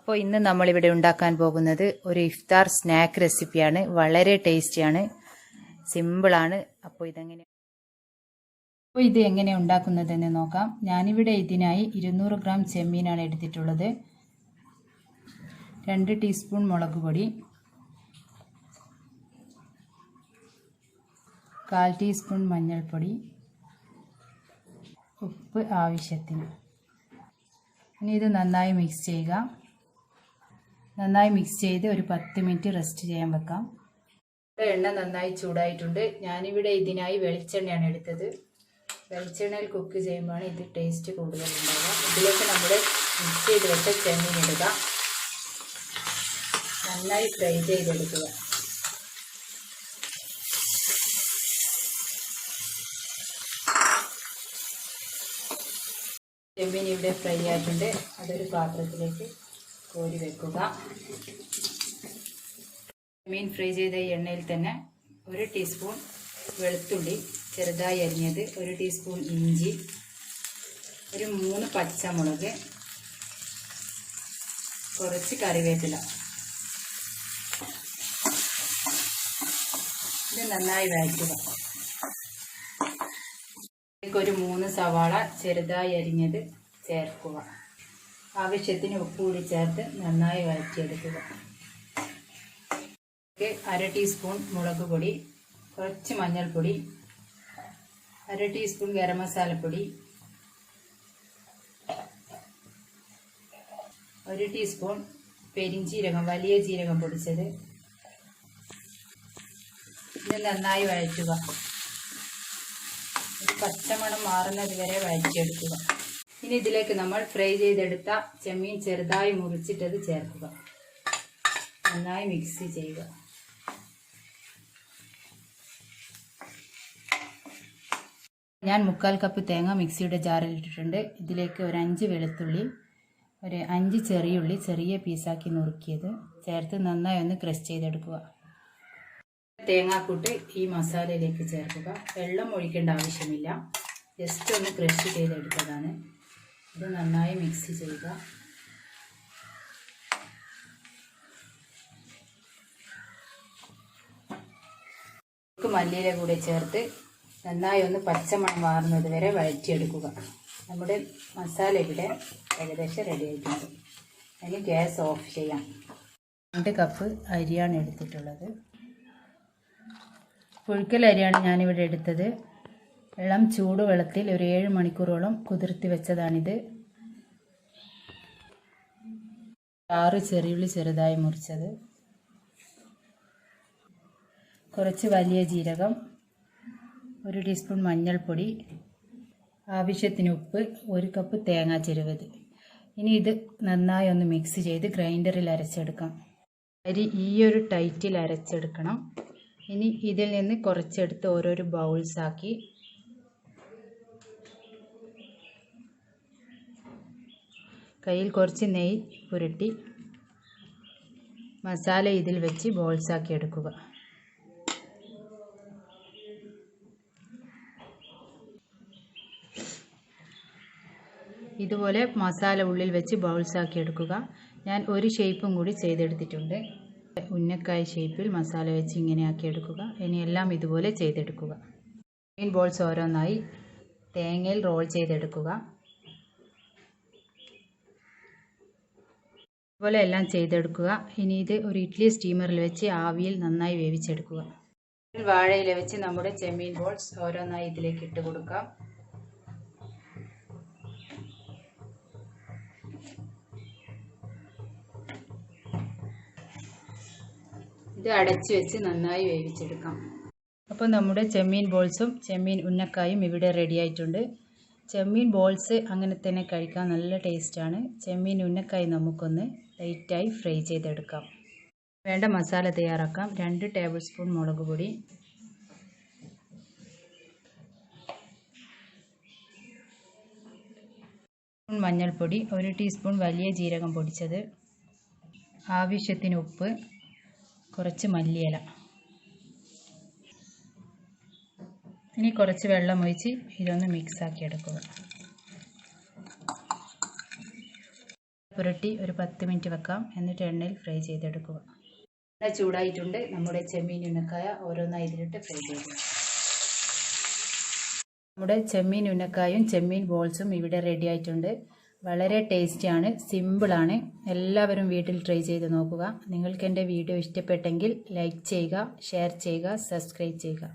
അപ്പോൾ ഇന്ന് നമ്മളിവിടെ ഉണ്ടാക്കാൻ പോകുന്നത് ഒരു ഇഫ്താർ സ്നാക്ക് റെസിപ്പിയാണ്. വളരെ ടേസ്റ്റിയാണ്, സിമ്പിളാണ്. അപ്പോൾ ഇത് എങ്ങനെ ഉണ്ടാക്കുന്നതെന്ന് നോക്കാം. ഞാനിവിടെ ഇതിനായി 200 ഗ്രാം ചെമ്മീനാണ് എടുത്തിട്ടുള്ളത്. 2 ടീസ്പൂൺ മുളക് പൊടി, 1/4 ടീസ്പൂൺ മഞ്ഞൾപ്പൊടി, ഉപ്പ് ആവശ്യത്തിന്. ഇനി ഇത് നന്നായി മിക്സ് ചെയ്യുക. നന്നായി മിക്സ് ചെയ്ത് ഒരു 10 മിനിറ്റ് റെസ്റ്റ് ചെയ്യാൻ വെക്കാം. എണ്ണ നന്നായി ചൂടായിട്ടുണ്ട്. ഞാനിവിടെ ഇതിനായി വെളിച്ചെണ്ണയാണ് എടുത്തത്. വെളിച്ചെണ്ണയിൽ കുക്ക് ചെയ്യുമ്പോഴാണ് ഇത് ടേസ്റ്റ് കൂടുതലുണ്ടാവുക. ഇതിലേക്ക് നമ്മുടെ മിക്സ് ചെയ്ത് വെച്ച ചെമ്മീൻ ഇടുക. നന്നായി ഫ്രൈ ചെയ്തെടുക്കുക. ചെമ്മീൻ ഇവിടെ ഫ്രൈ ആയിട്ടുണ്ട്. അതൊരു പാത്രത്തിലേക്ക് കോരി വെക്കുക. ചെമ്മീൻ ഫ്രൈ ചെയ്ത എണ്ണയിൽ തന്നെ 1 ടീസ്പൂൺ വെളുത്തുള്ളി ചെറുതായി അരിഞ്ഞത്, 1 ടീസ്പൂൺ ഇഞ്ചി, ഒരു 3 പച്ചമുളക്, കുറച്ച് കറിവേപ്പില. ഇത് നന്നായി വഴറ്റുക. ഒരു 3 സവാള ചെറുതായി അരിഞ്ഞത് ചേർക്കുക. ആവശ്യത്തിന് ഉപ്പ് കൂടി ചേർത്ത് നന്നായി വഴറ്റിയെടുക്കുക. 1/2 ടീസ്പൂൺ മുളക് പൊടി, കുറച്ച് മഞ്ഞൾപ്പൊടി, 1/2 ടീസ്പൂൺ ഗരം മസാലപ്പൊടി, 1 ടീസ്പൂൺ പെരിഞ്ജീരകം, വലിയ ജീരകം പൊടിച്ചത്. ഇത് നന്നായി വഴറ്റുക. ഒരു പച്ചമണം മാറുന്നത് വരെ വഴറ്റിയെടുക്കുക. ഇനി ഇതിലേക്ക് നമ്മൾ ഫ്രൈ ചെയ്തെടുത്ത ചെമ്മീൻ ചെറുതായി മുറിച്ചിട്ടത് ചേർക്കുക. നന്നായി മിക്സ് ചെയ്യുക. ഞാൻ 1/4 കപ്പ് തേങ്ങ മിക്സിയുടെ ജാറിൽ ഇട്ടിട്ടുണ്ട്. ഇതിലേക്ക് ഒരു 5 വെളുത്തുള്ളി, ഒരു 5 ചെറിയുള്ളി ചെറിയ പീസാക്കി നുറുക്കിയത് ചേർത്ത് നന്നായി ഒന്ന് ക്രഷ് ചെയ്തെടുക്കുക. തേങ്ങാക്കൂട്ട് ഈ മസാലയിലേക്ക് ചേർക്കുക. വെള്ളം ഒഴിക്കേണ്ട ആവശ്യമില്ല, ജസ്റ്റ് ഒന്ന് ക്രഷ് ചെയ്തെടുത്തതാണ്. ഇത് നന്നായി മിക്സ് ചെയ്യുക. മല്ലിയില കൂടെ ചേർത്ത് നന്നായി ഒന്ന് പച്ചമണം മാറുന്നത് വരെ വഴറ്റിയെടുക്കുക. നമ്മുടെ മസാല ഇവിടെ ഏകദേശം റെഡി ആയിട്ടുണ്ട്. ഇനി ഗ്യാസ് ഓഫ് ചെയ്യാം. 2 കപ്പ് അരിയാണ് എടുത്തിട്ടുള്ളത്. പുഴുക്കൽ അരിയാണ് ഞാനിവിടെ എടുത്തത്. ഇളം ചൂടുവെള്ളത്തിൽ ഒരു 7 മണിക്കൂറോളം കുതിർത്തി വെച്ചതാണിത്. 6 ചെറിയുള്ളി ചെറുതായി മുറിച്ചത്, കുറച്ച് വലിയ ജീരകം, 1 ടീസ്പൂൺ മഞ്ഞൾപ്പൊടി, ആവശ്യത്തിന് ഉപ്പ്, 1 കപ്പ് തേങ്ങ ചിരവത്. ഇനി ഇത് നന്നായി ഒന്ന് മിക്സ് ചെയ്ത് ഗ്രൈൻഡറിൽ അരച്ചെടുക്കാം. അരി ഈ ഒരു ടൈറ്റിൽ അരച്ചെടുക്കണം. ഇനി ഇതിൽ നിന്ന് കുറച്ചെടുത്ത് ഓരോരോ ബൗൾസാക്കി കയ്യിൽ കുറച്ച് നെയ്യ് പുരട്ടി മസാല ഇതിൽ വെച്ച് ബോൾസാക്കി എടുക്കുക. ഇതുപോലെ മസാല ഉള്ളിൽ വെച്ച് ബൗൾസാക്കി എടുക്കുക. ഞാൻ ഒരു ഷേപ്പും കൂടി ചെയ്തെടുത്തിട്ടുണ്ട്. ഉന്നക്കായ ഷേപ്പിൽ മസാല വെച്ച് ഇങ്ങനെ ആക്കി എടുക്കുക. ഇനി എല്ലാം ഇതുപോലെ ചെയ്തെടുക്കുക. ചെമ്മീൻ ബോൾസ് ഓരോന്നായി തേങ്ങയിൽ റോൾ ചെയ്തെടുക്കുക. ഇതുപോലെ എല്ലാം ചെയ്തെടുക്കുക. ഇനി ഇത് ഒരു ഇഡ്ഡലി സ്റ്റീമറിൽ വെച്ച് ആവിയിൽ നന്നായി വേവിച്ചെടുക്കുക. വാഴയില വെച്ച് നമ്മുടെ ചെമ്മീൻ ബോൾസ് ഓരോന്നായി ഇതിലേക്ക് ഇട്ട് കൊടുക്കാം. ഇത് അടച്ചു വെച്ച് നന്നായി വേവിച്ചെടുക്കാം. അപ്പോൾ നമ്മുടെ ചെമ്മീൻ ബോൾസും ചെമ്മീൻ ഉന്നക്കായും ഇവിടെ റെഡി ആയിട്ടുണ്ട്. ചെമ്മീൻ ബോൾസ് അങ്ങനെ തന്നെ കഴിക്കാൻ നല്ല ടേസ്റ്റാണ്. ചെമ്മീൻ ഉന്നക്കായി നമുക്കൊന്ന് ലൈറ്റായി ഫ്രൈ ചെയ്തെടുക്കാം. വേണ്ട മസാല തയ്യാറാക്കാം. 2 ടേബിൾ സ്പൂൺ മുളക് പൊടി, 1 മഞ്ഞൾപ്പൊടി, 1 ടീസ്പൂൺ വലിയ ജീരകം പൊടിച്ചത്, ആവശ്യത്തിന് ഉപ്പ്, കുറച്ച് മല്ലിയില. ഇനി കുറച്ച് വെള്ളം ഒഴിച്ച് ഇതൊന്ന് മിക്സാക്കി എടുക്കുക. പുരട്ടി ഒരു 10 മിനിറ്റ് വെക്കാം. എന്നിട്ട് എണ്ണയിൽ ഫ്രൈ ചെയ്തെടുക്കുക. എണ്ണ ചൂടായിട്ടുണ്ട്. നമ്മുടെ ചെമ്മീൻ ഉന്നക്കായ ഓരോന്നായി ഇതിലിട്ട് ഫ്രൈ ചെയ്യുക. നമ്മുടെ ചെമ്മീൻ ഉന്നക്കായും ചെമ്മീൻ ബോൾസും ഇവിടെ റെഡി ആയിട്ടുണ്ട്. വളരെ ടേസ്റ്റിയാണ്, സിമ്പിളാണ്. എല്ലാവരും വീട്ടിൽ ട്രൈ ചെയ്ത് നോക്കുക. നിങ്ങൾക്ക് എൻ്റെ വീഡിയോ ഇഷ്ടപ്പെട്ടെങ്കിൽ ലൈക്ക് ചെയ്യുക, ഷെയർ ചെയ്യുക, സബ്സ്ക്രൈബ് ചെയ്യുക.